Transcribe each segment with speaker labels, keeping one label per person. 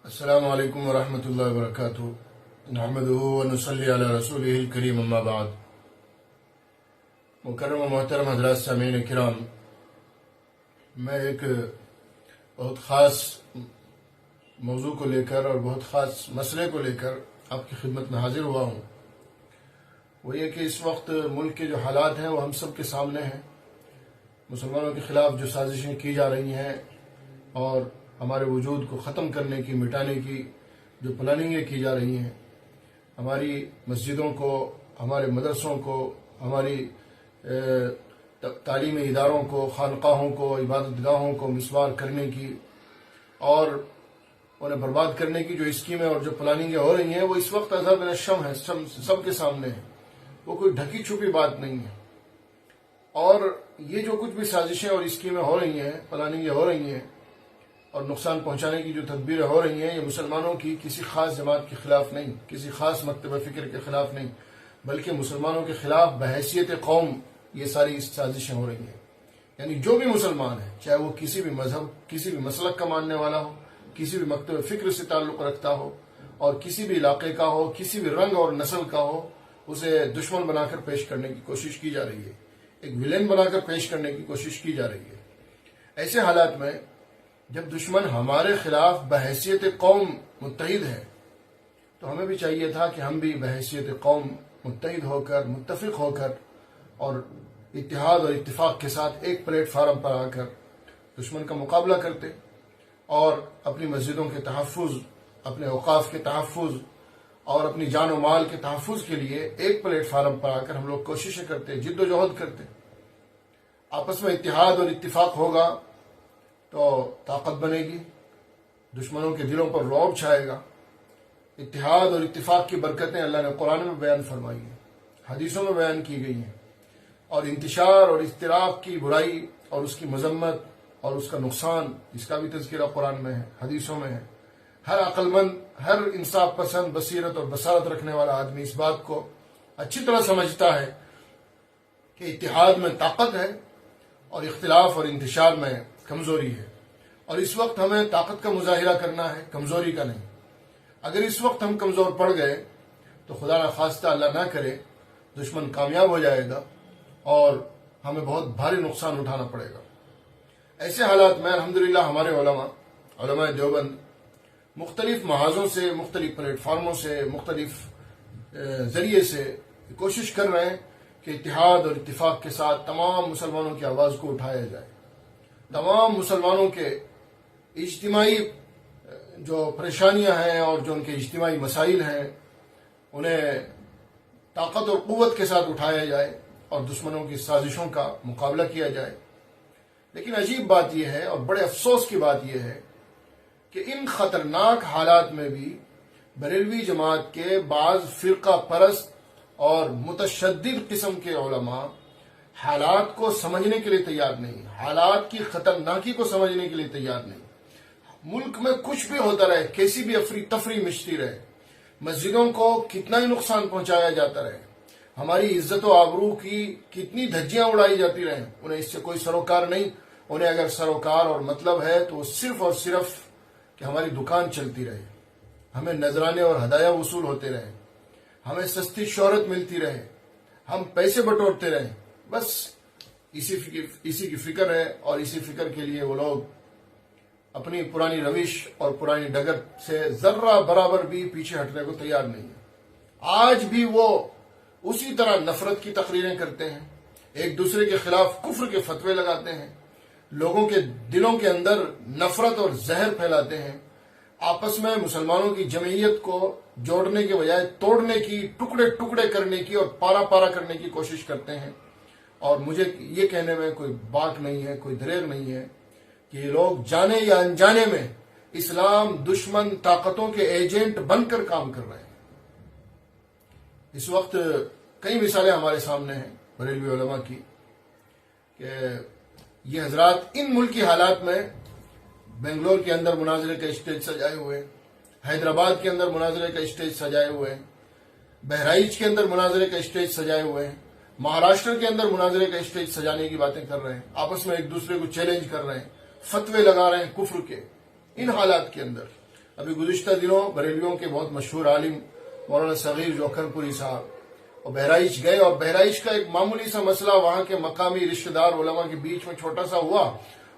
Speaker 1: السلام علیکم ورحمۃ اللہ وبرکاتہ نحمدہ ونصلی علی رسولہ الکریم اما بعد. مکرم و محترم حضرات سامعین کرام، میں ایک بہت خاص موضوع کو لے کر اور بہت خاص مسئلے کو لے کر آپ کی خدمت میں حاضر ہوا ہوں. وہ یہ کہ اس وقت ملک کے جو حالات ہیں وہ ہم سب کے سامنے ہیں. مسلمانوں کے خلاف جو سازشیں کی جا رہی ہیں اور ہمارے وجود کو ختم کرنے کی، مٹانے کی جو پلاننگیں کی جا رہی ہیں، ہماری مسجدوں کو، ہمارے مدرسوں کو، ہماری تعلیمی اداروں کو، خانقاہوں کو، عبادت گاہوں کو مسمار کرنے کی اور انہیں برباد کرنے کی جو اسکیمیں اور جو پلاننگیں ہو رہی ہیں، وہ اس وقت اظہر من الشمس ہے، سب کے سامنے ہے. وہ کوئی ڈھکی چھپی بات نہیں ہے. اور یہ جو کچھ بھی سازشیں اور اسکیمیں ہو رہی ہیں، پلاننگیں ہو رہی ہیں اور نقصان پہنچانے کی جو تدبیریں ہو رہی ہیں، یہ مسلمانوں کی کسی خاص جماعت کے خلاف نہیں، کسی خاص مکتب فکر کے خلاف نہیں، بلکہ مسلمانوں کے خلاف بحیثیت قوم یہ ساری سازشیں ہو رہی ہیں. یعنی جو بھی مسلمان ہے، چاہے وہ کسی بھی مذہب، کسی بھی مسلک کا ماننے والا ہو، کسی بھی مکتب فکر سے تعلق رکھتا ہو اور کسی بھی علاقے کا ہو، کسی بھی رنگ اور نسل کا ہو، اسے دشمن بنا کر پیش کرنے کی کوشش کی جا رہی ہے، ایک ویلن بنا کر پیش کرنے کی کوشش کی جا رہی ہے. ایسے حالات میں جب دشمن ہمارے خلاف بحیثیت قوم متحد ہے، تو ہمیں بھی چاہیے تھا کہ ہم بھی بحیثیت قوم متحد ہو کر، متفق ہو کر اور اتحاد اور اتفاق کے ساتھ ایک پلیٹ فارم پر آ کر دشمن کا مقابلہ کرتے اور اپنی مسجدوں کے تحفظ، اپنے اوقاف کے تحفظ اور اپنی جان و مال کے تحفظ کے لیے ایک پلیٹ فارم پر آ کر ہم لوگ کوششیں کرتے، جد و جہد کرتے. آپس میں اتحاد اور اتفاق ہوگا تو طاقت بنے گی، دشمنوں کے دلوں پر رعب چھائے گا. اتحاد اور اتفاق کی برکتیں اللہ نے قرآن میں بیان فرمائی ہیں، حدیثوں میں بیان کی گئی ہیں، اور انتشار اور اختلاف کی برائی اور اس کی مذمت اور اس کا نقصان، اس کا بھی تذکرہ قرآن میں ہے، حدیثوں میں ہے. ہر عقل مند، ہر انصاف پسند، بصیرت اور بصارت رکھنے والا آدمی اس بات کو اچھی طرح سمجھتا ہے کہ اتحاد میں طاقت ہے اور اختلاف اور انتشار میں کمزوری ہے. اور اس وقت ہمیں طاقت کا مظاہرہ کرنا ہے، کمزوری کا نہیں. اگر اس وقت ہم کمزور پڑ گئے تو خدا نخواستہ، اللہ نہ کرے، دشمن کامیاب ہو جائے گا اور ہمیں بہت بھاری نقصان اٹھانا پڑے گا. ایسے حالات میں الحمدللہ ہمارے علماء دیوبند مختلف محاذوں سے، مختلف پلیٹ فارموں سے، مختلف ذریعے سے کوشش کر رہے ہیں کہ اتحاد اور اتفاق کے ساتھ تمام مسلمانوں کی آواز کو اٹھایا جائے. تمام مسلمانوں کے اجتماعی جو پریشانیاں ہیں اور جو ان کے اجتماعی مسائل ہیں، انہیں طاقت اور قوت کے ساتھ اٹھایا جائے اور دشمنوں کی سازشوں کا مقابلہ کیا جائے. لیکن عجیب بات یہ ہے اور بڑے افسوس کی بات یہ ہے کہ ان خطرناک حالات میں بھی بریلوی جماعت کے بعض فرقہ پرست اور متشدد قسم کے علماء حالات کو سمجھنے کے لیے تیار نہیں، حالات کی خطرناکی کو سمجھنے کے لیے تیار نہیں. ملک میں کچھ بھی ہوتا رہے، کیسی بھی افری مچتی رہے، مسجدوں کو کتنا ہی نقصان پہنچایا جاتا رہے، ہماری عزت و آبرو کی کتنی دھجیاں اڑائی جاتی رہیں، انہیں اس سے کوئی سروکار نہیں. انہیں اگر سروکار اور مطلب ہے تو وہ صرف اور صرف کہ ہماری دکان چلتی رہے، ہمیں نذرانے اور ہدایہ وصول ہوتے رہے، ہمیں سستی شہرت ملتی رہے، ہم پیسے بٹورتے رہیں. بس اسی کی فکر ہے اور اسی فکر کے لیے وہ لوگ اپنی پرانی روش اور پرانی ڈگر سے ذرہ برابر بھی پیچھے ہٹنے کو تیار نہیں ہے. آج بھی وہ اسی طرح نفرت کی تقریریں کرتے ہیں، ایک دوسرے کے خلاف کفر کے فتوے لگاتے ہیں، لوگوں کے دلوں کے اندر نفرت اور زہر پھیلاتے ہیں، آپس میں مسلمانوں کی جمعیت کو جوڑنے کے بجائے توڑنے کی، ٹکڑے ٹکڑے کرنے کی اور پارا پارا کرنے کی کوشش کرتے ہیں. اور مجھے یہ کہنے میں کوئی باک نہیں ہے، کوئی دریغ نہیں ہے کہ یہ لوگ جانے یا انجانے میں اسلام دشمن طاقتوں کے ایجنٹ بن کر کام کر رہے ہیں. اس وقت کئی مثالیں ہمارے سامنے ہیں بریلوی علماء کی کہ یہ حضرات ان ملکی حالات میں بنگلور کے اندر مناظرے کا اسٹیج سجائے ہوئے ہیں، حیدرآباد کے اندر مناظرے کا اسٹیج سجائے ہوئے ہیں، بہرائچ کے اندر مناظرے کا اسٹیج سجائے ہوئے ہیں، مہاراشٹر کے اندر مناظرے کا اسٹیج سجانے کی باتیں کر رہے ہیں، آپس میں ایک دوسرے کو چیلنج کر رہے ہیں، فتوے لگا رہے ہیں کفر کے. ان حالات کے اندر ابھی گزشتہ دنوں بریلیوں کے بہت مشہور عالم مولانا صغیر جوکھن پوری صاحب اور بہرائچ گئے، اور بہرائچ کا ایک معمولی سا مسئلہ وہاں کے مقامی رشتہ دار علماء کے بیچ میں چھوٹا سا ہوا،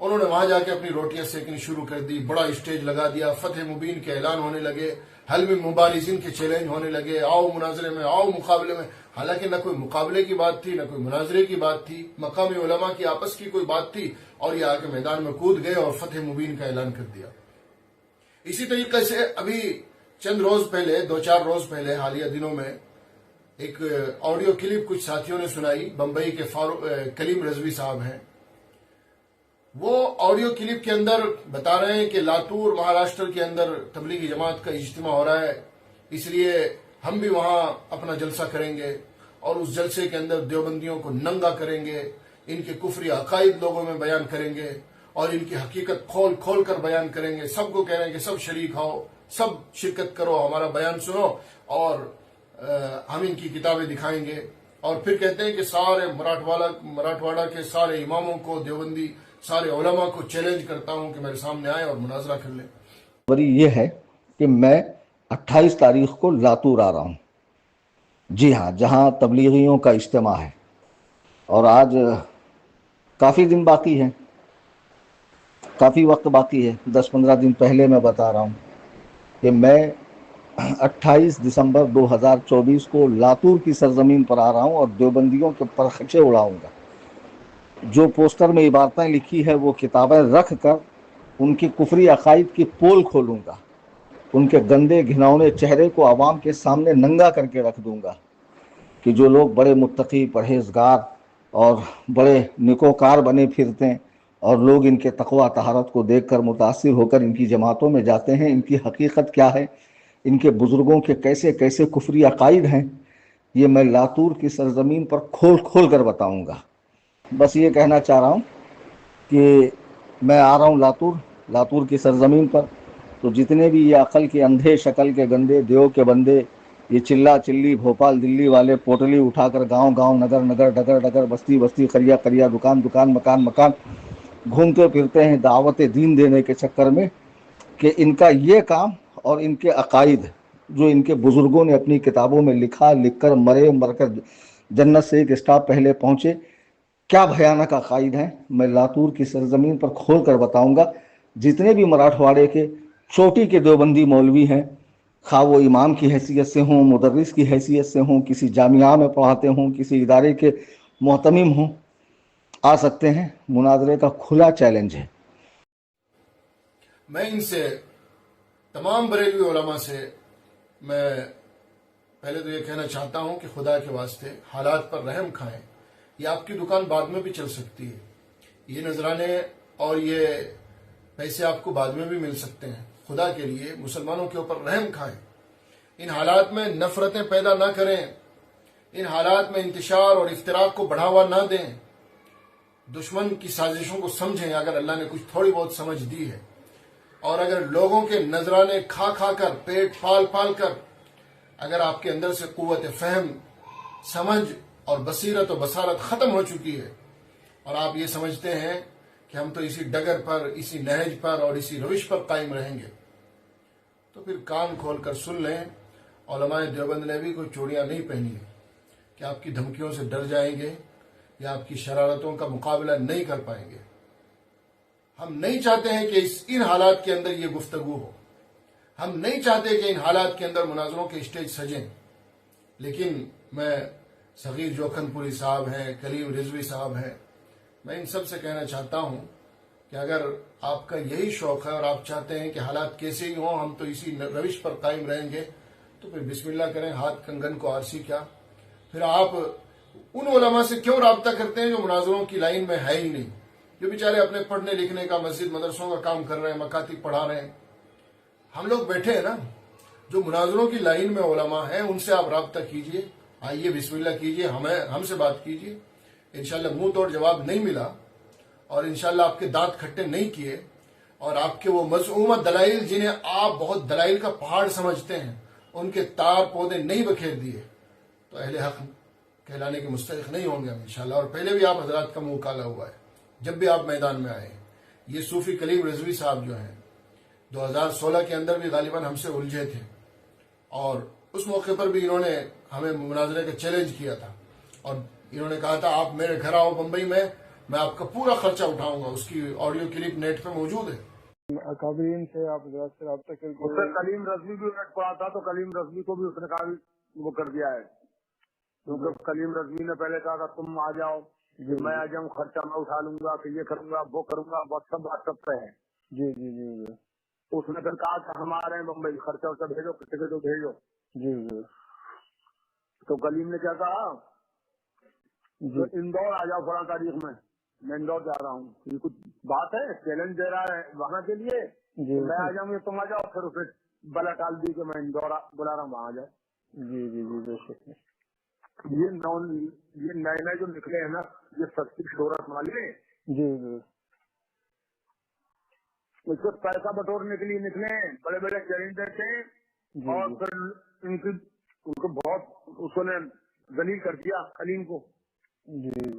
Speaker 1: انہوں نے وہاں جا کے اپنی روٹیاں سیکنی شروع کر دی، بڑا اسٹیج لگا دیا، فتح مبین کے اعلان ہونے لگے، حل میں مبارزین کے چیلنج ہونے لگے، آؤ مناظرے میں، آؤ مقابلے میں۔ حالانکہ نہ کوئی مقابلے کی بات تھی، نہ کوئی مناظرے کی بات تھی، مقامی علماء کی آپس کی کوئی بات تھی، اور یہ آ کے میدان میں کود گئے اور فتح مبین کا اعلان کر دیا۔ اسی طریقے سے ابھی چند روز پہلے، 2-4 روز پہلے، حالیہ دنوں میں ایک آڈیو کلپ کچھ ساتھیوں نے سنائی، بمبئی کے کلیم رضوی صاحب ہیں، وہ آڈیو کلپ کے اندر بتا رہے ہیں کہ لاتور مہاراشٹر کے اندر تبلیغی جماعت کا اجتماع ہو رہا ہے، اس لیے ہم بھی وہاں اپنا جلسہ کریں گے اور اس جلسے کے اندر دیوبندیوں کو ننگا کریں گے، ان کے کفری عقائد لوگوں میں بیان کریں گے اور ان کی حقیقت کھول کھول کر بیان کریں گے، سب کو کہہ رہے ہیں کہ سب شریک ہو، سب شرکت کرو، ہمارا بیان سنو، اور ہم ان کی کتابیں دکھائیں گے۔ اور پھر کہتے ہیں کہ سارے مراٹھواڑہ کے سارے اماموں کو، دیوبندی سارے علماء کو چیلنج کرتا ہوں کہ میرے سامنے آئے اور مناظرہ کر لیں۔
Speaker 2: خبری یہ ہے کہ میں 28 تاریخ کو لاتور آ رہا ہوں، جی ہاں، جہاں تبلیغیوں کا اجتماع ہے، اور آج کافی دن باقی ہے، کافی وقت باقی ہے۔ 10-15 دن پہلے میں بتا رہا ہوں کہ میں 28 دسمبر 2024 کو لاتور کی سرزمین پر آ رہا ہوں اور دیوبندیوں کے پرخچے اڑاؤں گا۔ جو پوسٹر میں عبارتیں لکھی ہے وہ کتابیں رکھ کر ان کی کفری عقائد کی پول کھولوں گا، ان کے گندے گھناؤنے چہرے کو عوام کے سامنے ننگا کر کے رکھ دوں گا کہ جو لوگ بڑے متقی، پرہیزگار اور بڑے نیکوکار بنے پھرتے ہیں، اور لوگ ان کے تقوی طہارت کو دیکھ کر متاثر ہو کر ان کی جماعتوں میں جاتے ہیں، ان کی حقیقت کیا ہے، ان کے بزرگوں کے کیسے کیسے کفری عقائد ہیں، یہ میں لاتور کی سرزمین پر کھول کھول کر بتاؤں گا۔ بس یہ کہنا چاہ رہا ہوں کہ میں آ رہا ہوں لاتور کی سرزمین پر، تو جتنے بھی یہ عقل کے اندھے، شکل کے گندے، دیو کے بندے، یہ چلا چلی بھوپال دلی والے پوٹلی اٹھا کر گاؤں گاؤں، نگر نگر، ڈگر ڈگر، بستی بستی، قریہ قریہ، دکان دکان، مکان مکان گھومتے پھرتے ہیں دعوت دین دینے کے چکر میں، کہ ان کا یہ کام اور ان کے عقائد جو ان کے بزرگوں نے اپنی کتابوں میں لکھا، لکھ کر مرے، مر کر جنت سے ایک اسٹاپ پہلے پہنچے، کیا بھیانک عقائد ہیں، میں لاتور کی سرزمین پر کھول کر بتاؤں گا۔ جتنے بھی مراٹھواڑے کے چوٹی کے دیوبندی مولوی ہیں، خواہ وہ امام کی حیثیت سے ہوں، مدرس کی حیثیت سے ہوں، کسی جامعہ میں پڑھاتے ہوں، کسی ادارے کے محتمم ہوں، آ سکتے ہیں، مناظرے کا کھلا چیلنج ہے۔
Speaker 1: میں ان سے، تمام بریلوی علماء سے، میں پہلے تو یہ کہنا چاہتا ہوں کہ خدا کے واسطے حالات پر رحم کھائیں، یہ آپ کی دکان بعد میں بھی چل سکتی ہے، یہ نذرانے اور یہ پیسے آپ کو بعد میں بھی مل سکتے ہیں، خدا کے لیے مسلمانوں کے اوپر رحم کھائیں، ان حالات میں نفرتیں پیدا نہ کریں، ان حالات میں انتشار اور افتراق کو بڑھاوا نہ دیں، دشمن کی سازشوں کو سمجھیں اگر اللہ نے کچھ تھوڑی بہت سمجھ دی ہے، اور اگر لوگوں کے نذرانے کھا کھا کر، پیٹ پال پال کر، اگر آپ کے اندر سے قوت فہم، سمجھ اور بصیرت و بصارت ختم ہو چکی ہے، اور آپ یہ سمجھتے ہیں کہ ہم تو اسی ڈگر پر، اسی نہج پر اور اسی روش پر قائم رہیں گے، تو پھر کان کھول کر سن لیں، علماء دیوبند نے بھی کوئی چوڑیاں نہیں پہنی کہ آپ کی دھمکیوں سے ڈر جائیں گے یا آپ کی شرارتوں کا مقابلہ نہیں کر پائیں گے۔ ہم نہیں چاہتے ہیں کہ ان حالات کے اندر یہ گفتگو ہو، ہم نہیں چاہتے کہ ان حالات کے اندر مناظروں کے اسٹیج سجیں، لیکن میں صغیر جوکھن پوری صاحب ہیں، کلیم رضوی صاحب ہیں، میں ان سب سے کہنا چاہتا ہوں کہ اگر آپ کا یہی شوق ہے اور آپ چاہتے ہیں کہ حالات کیسے ہی ہوں، ہم تو اسی روش پر قائم رہیں گے، تو پھر بسم اللہ کریں، ہاتھ کنگن کو آرسی کیا، پھر آپ ان علماء سے کیوں رابطہ کرتے ہیں جو مناظروں کی لائن میں ہے ہی نہیں، جو بیچارے اپنے پڑھنے لکھنے کا، مسجد مدرسوں کا کام کر رہے ہیں، مکاتب پڑھا رہے ہیں، ہم لوگ بیٹھے ہیں نا، جو مناظروں کی لائن میں علماء ہیں ان سے آپ رابطہ کیجئے، آئیے بسم اللہ کیجئے، ہم سے بات کیجئے، انشاءاللہ منہ توڑ جواب نہیں ملا، اور انشاءاللہ آپ کے دانت کھٹے نہیں کیے، اور آپ کے وہ مزعومہ دلائل جنہیں آپ بہت دلائل کا پہاڑ سمجھتے ہیں، ان کے تار پودے نہیں بکھیر دیے، تو اہل حق کہلانے کے مستحق نہیں ہوں گے ہم انشاءاللہ۔ اور پہلے بھی آپ حضرات کا منہ کالا ہوا ہے، جب بھی آپ میدان میں آئے، یہ صوفی کلیم رضوی صاحب جو ہیں، 2016 کے اندر بھی غالباً ہم سے الجھے تھے، اور اس موقع پر بھی انہوں نے ہمیں مناظرے کا چیلنج کیا تھا، اور انہوں نے کہا تھا آپ میرے گھر آؤ بمبئی میں آپ کا پورا خرچہ اٹھاؤں گا۔ اس کی آڈیو کلپ نیٹ پہ موجود ہے۔
Speaker 3: اکابرین سے آپ حضرات سے رابطہ کر کے، اس سے کلیم رضوی بھی انٹ پڑا تھا، تو کلیم رضوی کو بھی اس نے کہا وہ کر دیا ہے، کیونکہ کلیم رضوی نے پہلے کہا تھا تم آ جاؤ، میں آ جاؤں، خرچہ میں اٹھا لوں گا، کہ یہ کروں گا وہ کروں گا، بہت سب بات سب پہ ہے۔ جی جی جی جی اس نے پھر کہا کہ ہم آ رہے ہیں بمبئی، خرچہ ورچہ بھیجو، ٹکٹ بھیجو۔ جی جی تو کلیم نے کیا کہا، اندور آ جاؤ فلاں تاریخ میں اندور جا رہا ہوں، یہ کچھ بات ہے، چیلنج دے رہا ہے وہاں کے لیے، میں آ جاؤں گا تم آ جاؤ، پھر اسے بلا ٹال دی کہ میں اندور بلا رہا ہوں وہاں آ جاؤ۔ جی جی جی بے شک۔ یہ نئے نئے جو نکلے ہیں نا، یہ سستی شہرت والے، جی جی اس کو پیسہ بٹورنے کے لیے نکلے ہیں، بڑے بڑے چیلنج دیتے ہیں، اور پھر ان کو بہت اس نے ذلیل کر دیا کلیم کو، جی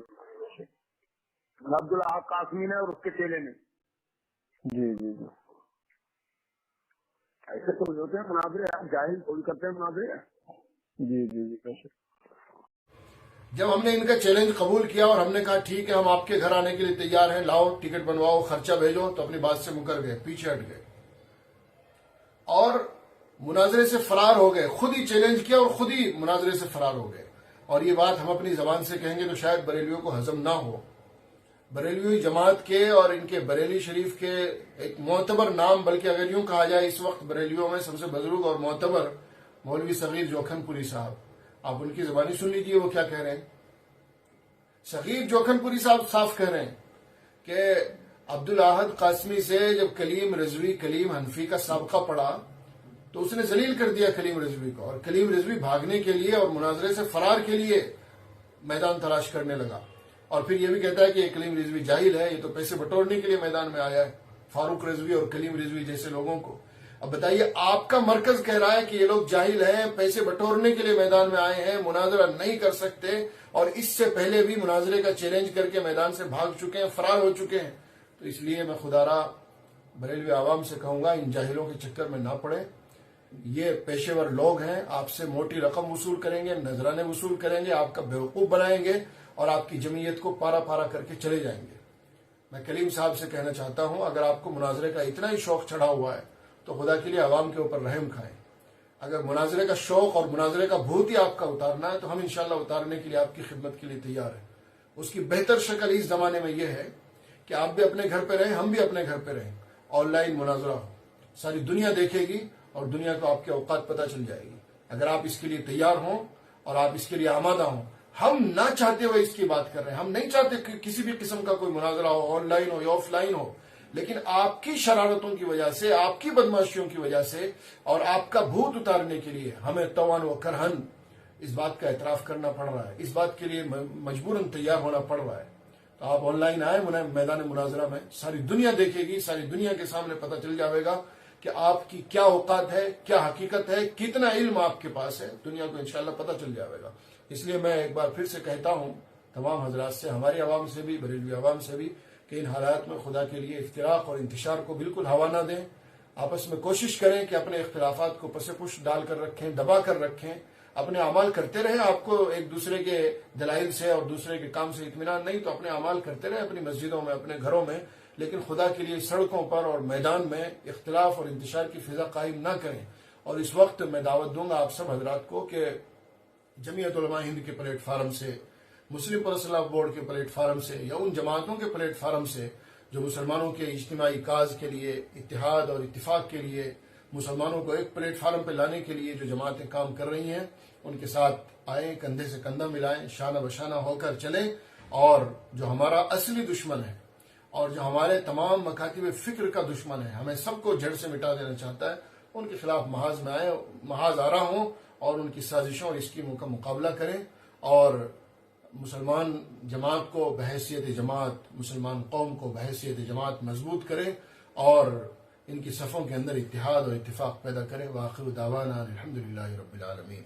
Speaker 3: عبداللہ قاسمی نے اور اس کے چیلے نے۔ جی جی جی ایسے تو ہوتے ہیں مناظرے، آپ جاہل کوئی کرتے ہیں مناظرے۔ جی جی جی کیسے
Speaker 1: جب ہم نے ان کا چیلنج قبول کیا اور ہم نے کہا ٹھیک ہے ہم آپ کے گھر آنے کے لیے تیار ہیں، لاؤ ٹکٹ بنواؤ، خرچہ بھیجو، تو اپنی بات سے مکر گئے، پیچھے ہٹ گئے اور مناظرے سے فرار ہو گئے۔ خود ہی چیلنج کیا اور خود ہی مناظرے سے فرار ہو گئے۔ اور یہ بات ہم اپنی زبان سے کہیں گے تو شاید بریلیوں کو ہضم نہ ہو۔ بریلوی جماعت کے اور ان کے بریلی شریف کے ایک معتبر نام، بلکہ اگر یوں کہا جائے اس وقت بریلیوں میں سب سے بزرگ اور معتبر مولوی صغیر جوکھن پوری صاحب، آپ ان کی زبانی سن لیجئے وہ کیا کہہ رہے ہیں۔ صغیر جوکھن پوری صاحب صاف کہہ رہے ہیں کہ عبدالاحد قاسمی سے جب کلیم رضوی کلیم حنفی کا سابقہ پڑا تو اس نے ذلیل کر دیا کلیم رضوی کو، اور کلیم رضوی بھاگنے کے لیے اور مناظرے سے فرار کے لیے میدان تلاش کرنے لگا، اور پھر یہ بھی کہتا ہے کہ یہ کلیم رضوی جاہل ہے، یہ تو پیسے بٹورنے کے لیے میدان میں آیا ہے، فاروق رضوی اور کلیم رضوی جیسے لوگوں کو۔ اب بتائیے، آپ کا مرکز کہہ رہا ہے کہ یہ لوگ جاہل ہیں، پیسے بٹورنے کے لیے میدان میں آئے ہیں، مناظرہ نہیں کر سکتے، اور اس سے پہلے بھی مناظرے کا چیلنج کر کے میدان سے بھاگ چکے ہیں، فرار ہو چکے ہیں۔ تو اس لیے میں خدا را بریلوی عوام سے کہوں گا ان جاہلوں کے چکر میں نہ پڑے۔ یہ پیشے ور لوگ ہیں، آپ سے موٹی رقم وصول کریں گے، نذرانے وصول کریں گے، آپ کا بیوقوف بنائیں گے اور آپ کی جمعیت کو پارا پارا کر کے چلے جائیں گے۔ میں کلیم صاحب سے کہنا چاہتا ہوں، اگر آپ کو مناظرے کا اتنا ہی شوق چڑھا ہوا ہے تو خدا کے لیے عوام کے اوپر رحم کھائیں۔ اگر مناظرے کا شوق اور مناظرے کا بھوت ہی آپ کا اتارنا ہے تو ہم انشاءاللہ اتارنے کے لیے آپ کی خدمت کے لیے تیار ہیں۔ اس کی بہتر شکل اس زمانے میں یہ ہے کہ آپ بھی اپنے گھر پہ رہیں، ہم بھی اپنے گھر پہ رہیں، آن لائن مناظرہ ہو، ساری دنیا دیکھے گی اور دنیا کو آپ کے اوقات پتہ چل جائے گی۔ اگر آپ اس کے لیے تیار ہوں اور آپ اس کے لیے آمادہ ہوں، ہم نہ چاہتے ہوئے اس کی بات کر رہے ہیں، ہم نہیں چاہتے کہ کسی بھی قسم کا کوئی مناظرہ ہو، آن لائن ہو یا آف لائن ہو، لیکن آپ کی شرارتوں کی وجہ سے، آپ کی بدماشیوں کی وجہ سے اور آپ کا بھوت اتارنے کے لیے ہمیں توان و کرہن اس بات کا اعتراف کرنا پڑ رہا ہے، اس بات کے لیے مجبوراً تیار ہونا پڑ رہا ہے۔ تو آپ آن لائن آئیں میدان مناظرہ میں، ساری دنیا دیکھے گی، ساری دنیا کے سامنے پتہ چل جائے گا کہ آپ کی کیا اوقات ہے، کیا حقیقت ہے، کتنا علم آپ کے پاس ہے، دنیا کو انشاءاللہ پتہ چل جائے گا۔ اس لیے میں ایک بار پھر سے کہتا ہوں تمام حضرات سے، ہماری عوام سے بھی، بریلوی عوام سے بھی، کہ ان حالات میں خدا کے لیے افتراق اور انتشار کو بالکل ہوا نہ دیں۔ آپس میں کوشش کریں کہ اپنے اختلافات کو پس پش ڈال کر رکھیں، دبا کر رکھیں، اپنے اعمال کرتے رہیں۔ آپ کو ایک دوسرے کے دلائل سے اور دوسرے کے کام سے اطمینان نہیں تو اپنے اعمال کرتے رہیں، اپنی مسجدوں میں، اپنے گھروں میں، لیکن خدا کے لیے سڑکوں پر اور میدان میں اختلاف اور انتشار کی فضا قائم نہ کریں۔ اور اس وقت میں دعوت دوں گا آپ سب حضرات کو کہ جمعیت علماء ہند کے پلیٹ فارم سے، مسلم پرسنل بورڈ کے پلیٹ فارم سے، یا ان جماعتوں کے پلیٹ فارم سے جو مسلمانوں کے اجتماعی کاز کے لیے، اتحاد اور اتفاق کے لیے، مسلمانوں کو ایک پلیٹ فارم پہ لانے کے لیے جو جماعتیں کام کر رہی ہیں، ان کے ساتھ آئیں، کندھے سے کندھا ملائیں، شانہ بشانہ ہو کر چلیں، اور جو ہمارا اصلی دشمن ہے اور جو ہمارے تمام مکاتب فکر کا دشمن ہے، ہمیں سب کو جڑ سے مٹا دینا چاہتا ہے، ان کے خلاف محاذ میں آئیں، محاذ آرا ہوں اور ان کی سازشوں اور اسکیموں کا مقابلہ کریں، اور مسلمان جماعت کو بحیثیت جماعت، مسلمان قوم کو بحیثیت جماعت مضبوط کریں اور ان کی صفوں کے اندر اتحاد اور اتفاق پیدا کریں۔ وآخر دعوانا الحمدللہ رب العالمین۔